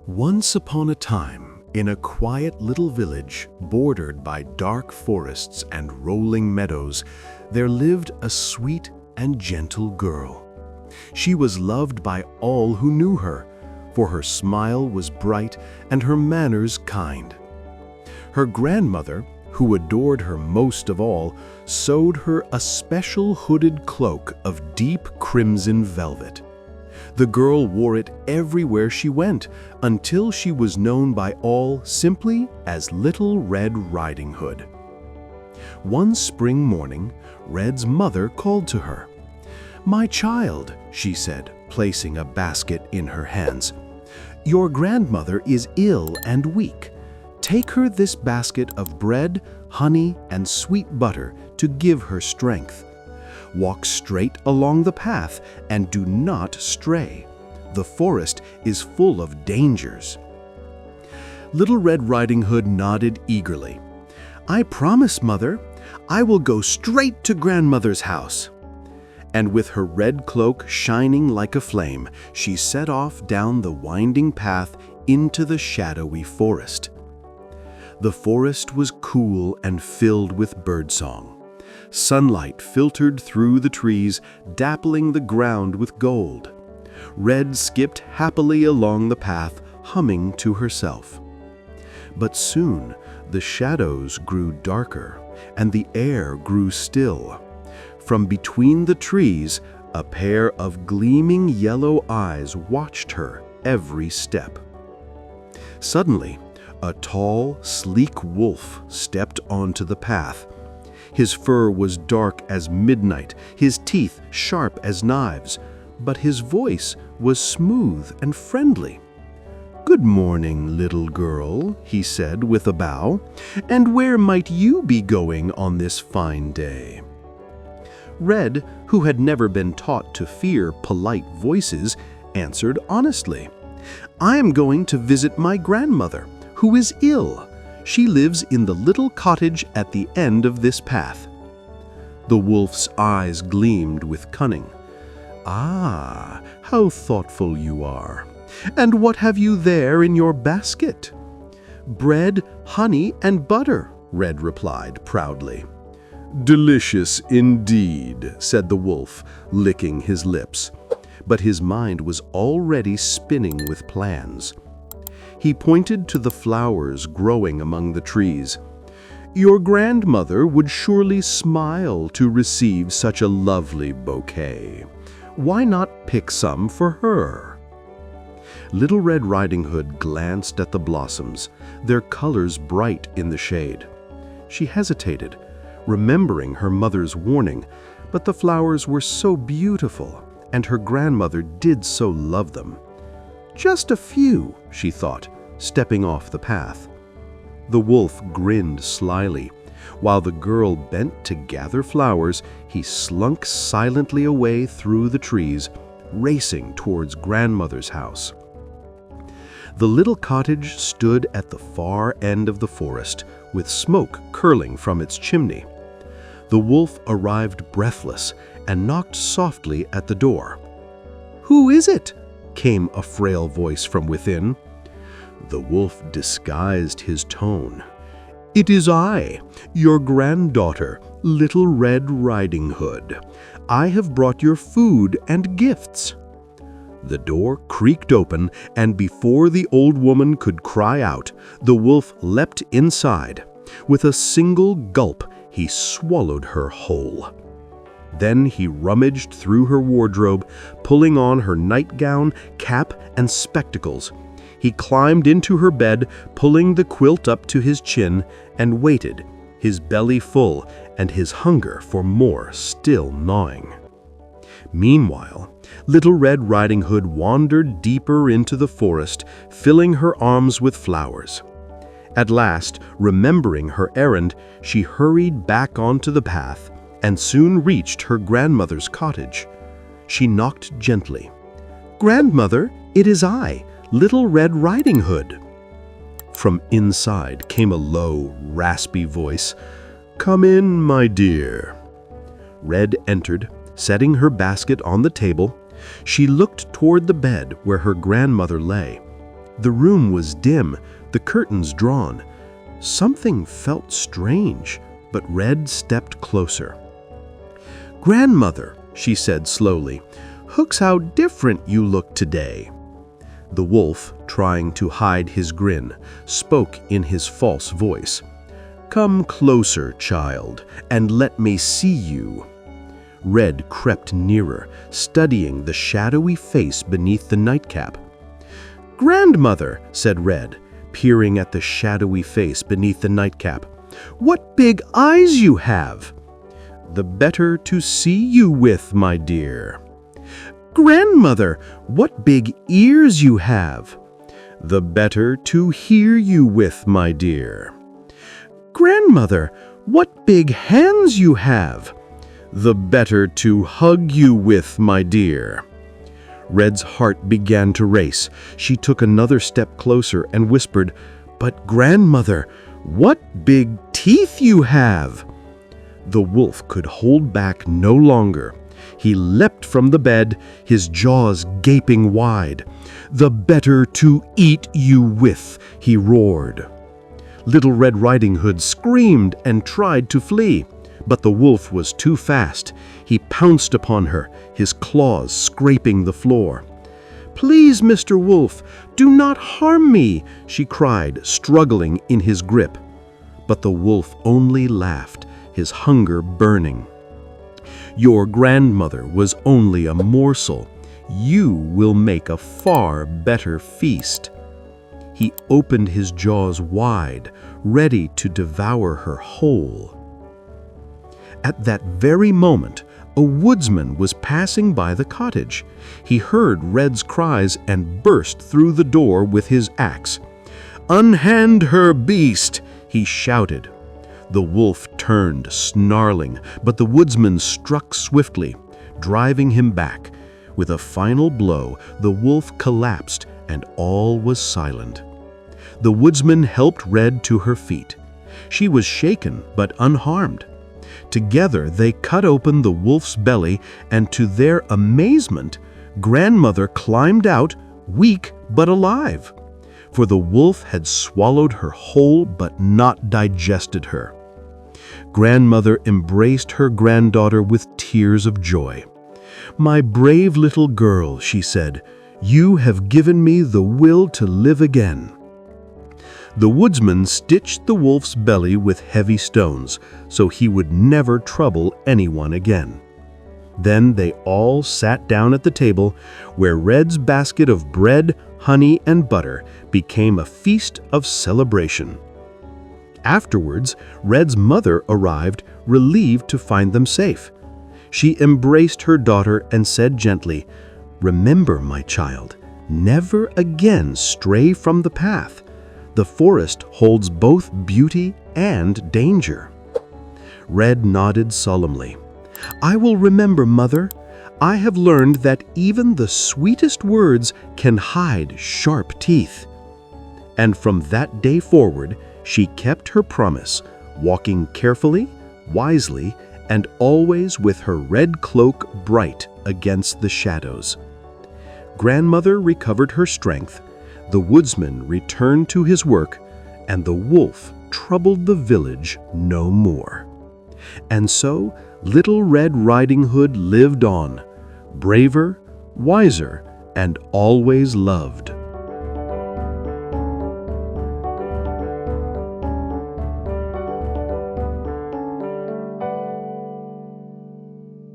Once upon a time, in a quiet little village bordered by dark forests and rolling meadows, there lived a sweet and gentle girl. She was loved by all who knew her, for her smile was bright and her manners kind. Her grandmother, who adored her most of all, sewed her a special hooded cloak of deep crimson velvet. The girl wore it everywhere she went until she was known by all simply as Little Red Riding Hood. One spring morning, Red's mother called to her. "My child," she said, placing a basket in her hands, "your grandmother is ill and weak. Take her this basket of bread, honey, and sweet butter to give her strength. Walk straight along the path and do not stray. The forest is full of dangers." Little Red Riding Hood nodded eagerly. "I promise, Mother. I will go straight to Grandmother's house." And with her red cloak shining like a flame, she set off down the winding path into the shadowy forest. The forest was cool and filled with birdsong. Sunlight filtered through the trees, dappling the ground with gold. Red skipped happily along the path, humming to herself. But soon the shadows grew darker, and the air grew still. From between the trees, a pair of gleaming yellow eyes watched her every step. Suddenly, a tall, sleek wolf stepped onto the path. His fur was dark as midnight, his teeth sharp as knives, but his voice was smooth and friendly. "Good morning, little girl," he said with a bow. "And where might you be going on this fine day?" Red, who had never been taught to fear polite voices, answered honestly, "I am going to visit my grandmother, who is ill. She lives in the little cottage at the end of this path." The wolf's eyes gleamed with cunning. "Ah, how thoughtful you are. And what have you there in your basket?" "Bread, honey, and butter," Red replied proudly. "Delicious indeed," said the wolf, licking his lips. But his mind was already spinning with plans. He pointed to the flowers growing among the trees. "Your grandmother would surely smile to receive such a lovely bouquet. Why not pick some for her?" Little Red Riding Hood glanced at the blossoms, their colors bright in the shade. She hesitated, remembering her mother's warning, but the flowers were so beautiful, and her grandmother did so love them. "Just a few," she thought, stepping off the path. The wolf grinned slyly. While the girl bent to gather flowers, he slunk silently away through the trees, racing towards grandmother's house. The little cottage stood at the far end of the forest, with smoke curling from its chimney. The wolf arrived breathless and knocked softly at the door. "Who is it?" came a frail voice from within. The wolf disguised his tone. "It is I, your granddaughter, Little Red Riding Hood. I have brought your food and gifts." The door creaked open, and before the old woman could cry out, the wolf leapt inside. With a single gulp, he swallowed her whole. Then he rummaged through her wardrobe, pulling on her nightgown, cap, and spectacles. He climbed into her bed, pulling the quilt up to his chin, and waited, his belly full and his hunger for more still gnawing. Meanwhile, Little Red Riding Hood wandered deeper into the forest, filling her arms with flowers. At last, remembering her errand, she hurried back onto the path and soon reached her grandmother's cottage. She knocked gently. "Grandmother, it is I, Little Red Riding Hood." From inside came a low, raspy voice. "Come in, my dear." Red entered, setting her basket on the table. She looked toward the bed where her grandmother lay. The room was dim, the curtains drawn. Something felt strange, but Red stepped closer. "Grandmother," she said slowly, "hooks how different you look today." The wolf, trying to hide his grin, spoke in his false voice. "Come closer, child, and let me see you." Red crept nearer, studying the shadowy face beneath the nightcap. "Grandmother," said Red, peering at the shadowy face beneath the nightcap, "what big eyes you have!" "The better to see you with, my dear." "Grandmother, what big ears you have!" "The better to hear you with, my dear." "Grandmother, what big hands you have!" "The better to hug you with, my dear." Red's heart began to race. She took another step closer and whispered, "But grandmother, what big teeth you have!" The wolf could hold back no longer. He leapt from the bed, his jaws gaping wide. "The better to eat you with," he roared. Little Red Riding Hood screamed and tried to flee, but the wolf was too fast. He pounced upon her, his claws scraping the floor. "Please, Mr. Wolf, do not harm me," she cried, struggling in his grip. But the wolf only laughed, his hunger burning. "Your grandmother was only a morsel. You will make a far better feast." He opened his jaws wide, ready to devour her whole. At that very moment, a woodsman was passing by the cottage. He heard Red's cries and burst through the door with his axe. "Unhand her, beast!" he shouted. The wolf turned, snarling, but the woodsman struck swiftly, driving him back. With a final blow, the wolf collapsed, and all was silent. The woodsman helped Red to her feet. She was shaken but unharmed. Together they cut open the wolf's belly, and to their amazement, grandmother climbed out, weak but alive. For the wolf had swallowed her whole but not digested her. Grandmother embraced her granddaughter with tears of joy. "My brave little girl," she said, "you have given me the will to live again." The woodsman stitched the wolf's belly with heavy stones, so he would never trouble anyone again. Then they all sat down at the table, where Red's basket of bread, honey, and butter became a feast of celebration. Afterwards, Red's mother arrived, relieved to find them safe. She embraced her daughter and said gently, "Remember, my child, never again stray from the path. The forest holds both beauty and danger." Red nodded solemnly. "I will remember, Mother. I have learned that even the sweetest words can hide sharp teeth." And from that day forward, she kept her promise, walking carefully, wisely, and always with her red cloak bright against the shadows. Grandmother recovered her strength, the woodsman returned to his work, and the wolf troubled the village no more. And so Little Red Riding Hood lived on, braver, wiser, and always loved.